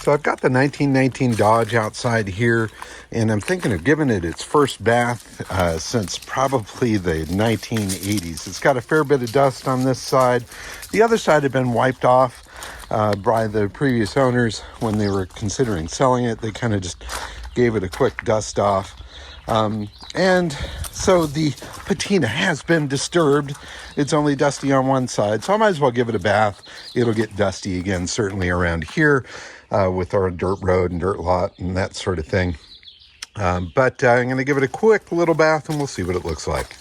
So I've got the 1919 Dodge outside here, and I'm thinking of giving it its first bath since probably the 1980s. It's got a fair bit of dust on this side. The other side had been wiped off by the previous owners when they were considering selling it. They kind of just gave it a quick dust off. And so the patina has been disturbed. It's only dusty on one side, so I might as well give it a bath. It'll get dusty again, certainly around here with our dirt road and dirt lot and that sort of thing. But I'm going to give it a quick little bath and we'll see what it looks like.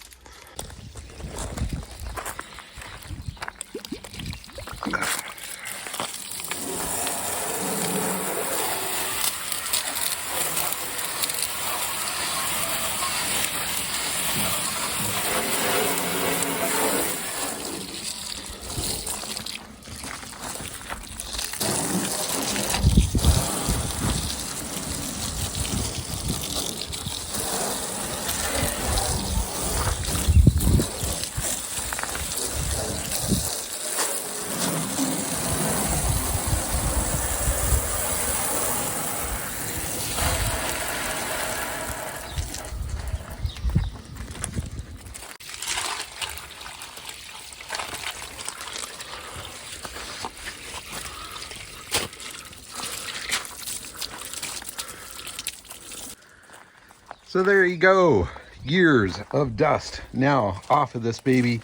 So there you go, years of dust now off of this baby.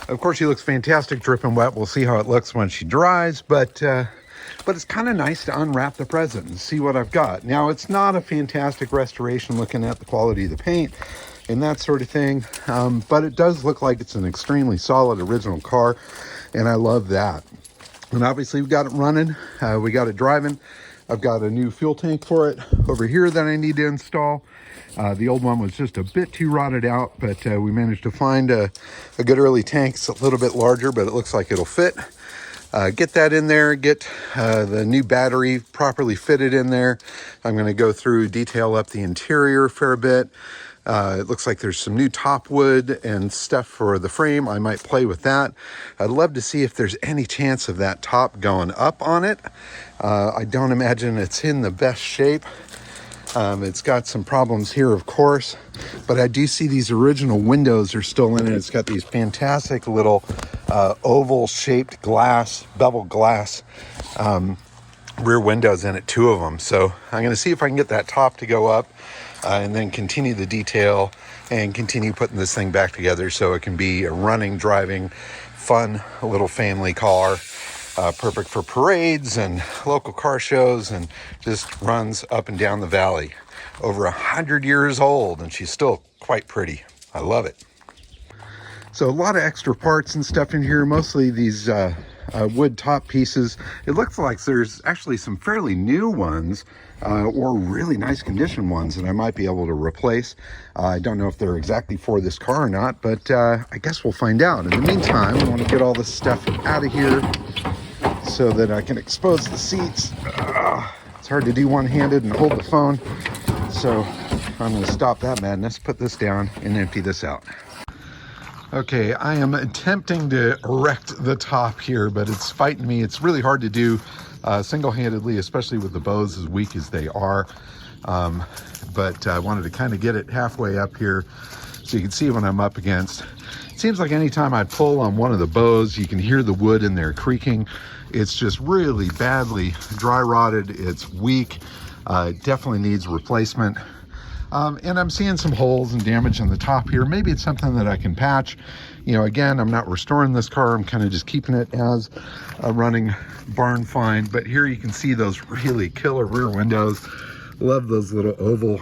Of course, she looks fantastic dripping wet. We'll see how it looks when she dries, but it's kind of nice to unwrap the present and see what I've got. Now, it's not a fantastic restoration looking at the quality of the paint and that sort of thing, but it does look like it's an extremely solid original car, and I love that. And obviously, we've got it running, we got it driving. I've got a new fuel tank for it over here that I need to install. The old one was just a bit too rotted out, but we managed to find a good early tank. It's a little bit larger, but it looks like it'll fit. Get that in there, get the new battery properly fitted in there. I'm going to go through, detail up the interior a fair bit. It looks like there's some new top wood and stuff for the frame. I might play with that. I'd love to see if there's any chance of that top going up on it. I don't imagine it's in the best shape. It's got some problems here, of course, but I do see these original windows are still in it. It's got these fantastic little oval shaped glass, bevel glass rear windows in it, 2 of them. So I'm going to see if I can get that top to go up and then continue the detail and continue putting this thing back together so it can be a running, driving, fun little family car. Perfect for parades and local car shows, and just runs up and down the valley. Over 100 years old, and she's still quite pretty. I love it. So a lot of extra parts and stuff in here, mostly these wood top pieces. It looks like there's actually some fairly new ones or really nice condition ones that I might be able to replace. I don't know if they're exactly for this car or not, but I guess we'll find out. In the meantime, I want to get all this stuff out of here so that I can expose the seats. It's hard to do one-handed and hold the phone, so I'm going to stop that madness, put this down, and empty this out. Okay, I am attempting to erect the top here, but it's fighting me. It's really hard to do single-handedly, especially with the bows as weak as they are. But I wanted to kind of get it halfway up here so you can see what I'm up against. It seems like anytime I pull on one of the bows, you can hear the wood in there creaking. It's just really badly dry rotted. It's weak. It definitely needs replacement. And I'm seeing some holes and damage on the top here. Maybe it's something that I can patch. You know, again, I'm not restoring this car. I'm kind of just keeping it as a running barn find. But here you can see those really killer rear windows. Love those little oval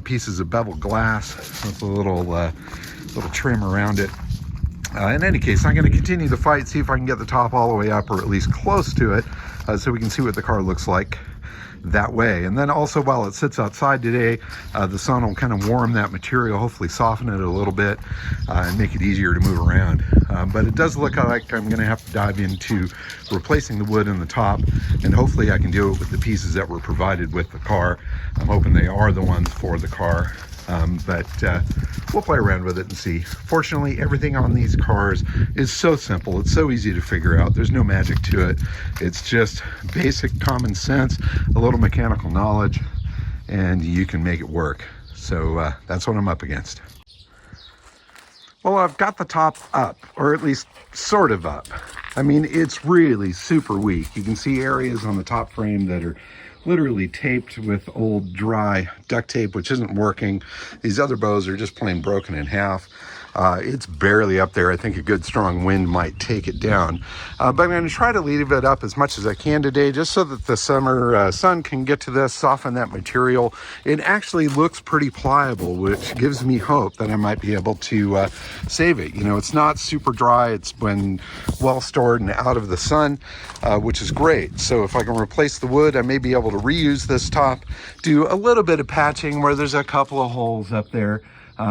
pieces of bevel glass with a little trim around it. In any case, I'm going to continue the fight, see if I can get the top all the way up, or at least close to it, so we can see what the car looks like that way. And then also, while it sits outside today, the sun will kind of warm that material, hopefully soften it a little bit and make it easier to move around. But it does look like I'm going to have to dive into replacing the wood in the top, and hopefully I can do it with the pieces that were provided with the car. I'm hoping they are the ones for the car. But we'll play around with it and see. Fortunately, everything on these cars is so simple. It's so easy to figure out. There's no magic to it. It's just basic common sense, a little mechanical knowledge, and you can make it work. So that's what I'm up against. Well, I've got the top up, or at least sort of up. I mean, it's really super weak. You can see areas on the top frame that are literally taped with old dry duct tape, which isn't working. These other bows are just plain broken in half. It's barely up there. I think a good strong wind might take it down. But I'm going to try to leave it up as much as I can today, just so that the summer sun can get to this, soften that material. It actually looks pretty pliable, which gives me hope that I might be able to save it. You know, it's not super dry. It's been well stored and out of the sun, which is great. So if I can replace the wood, I may be able to reuse this top, do a little bit of patching where there's a couple of holes up there.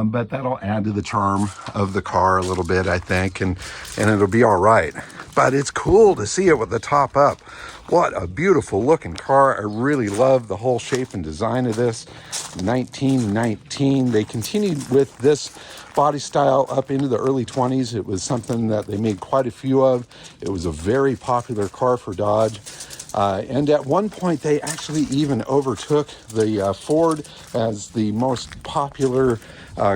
But that'll add to the charm of the car a little bit, I think, and it'll be all right. But it's cool to see it with the top up. What a beautiful looking car. I really love the whole shape and design of this. 1919. They continued with this body style up into the early 20s. It was something that they made quite a few of. It was a very popular car for Dodge. And at one point, they actually even overtook the Ford as the most popular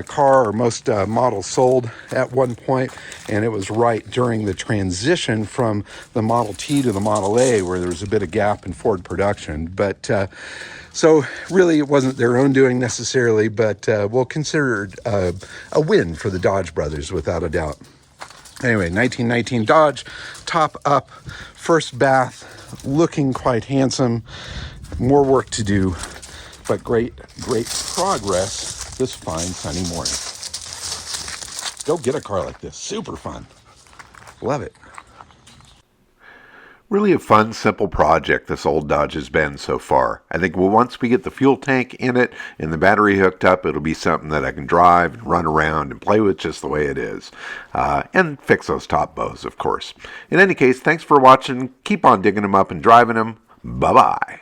car, or most models sold at one point. And it was right during the transition from the Model T to the Model A, where there was a bit of gap in Ford production. But so really, it wasn't their own doing necessarily, but we'll consider it a win for the Dodge brothers, without a doubt. Anyway, 1919 Dodge, top up, first bath, looking quite handsome. More work to do, but great progress this fine sunny morning. Go get a car like this. Super fun. Love it. Really a fun, simple project this old Dodge has been so far. I think once we get the fuel tank in it and the battery hooked up, it'll be something that I can drive and run around and play with just the way it is. And fix those top bows, of course. In any case, thanks for watching. Keep on digging them up and driving them. Bye-bye.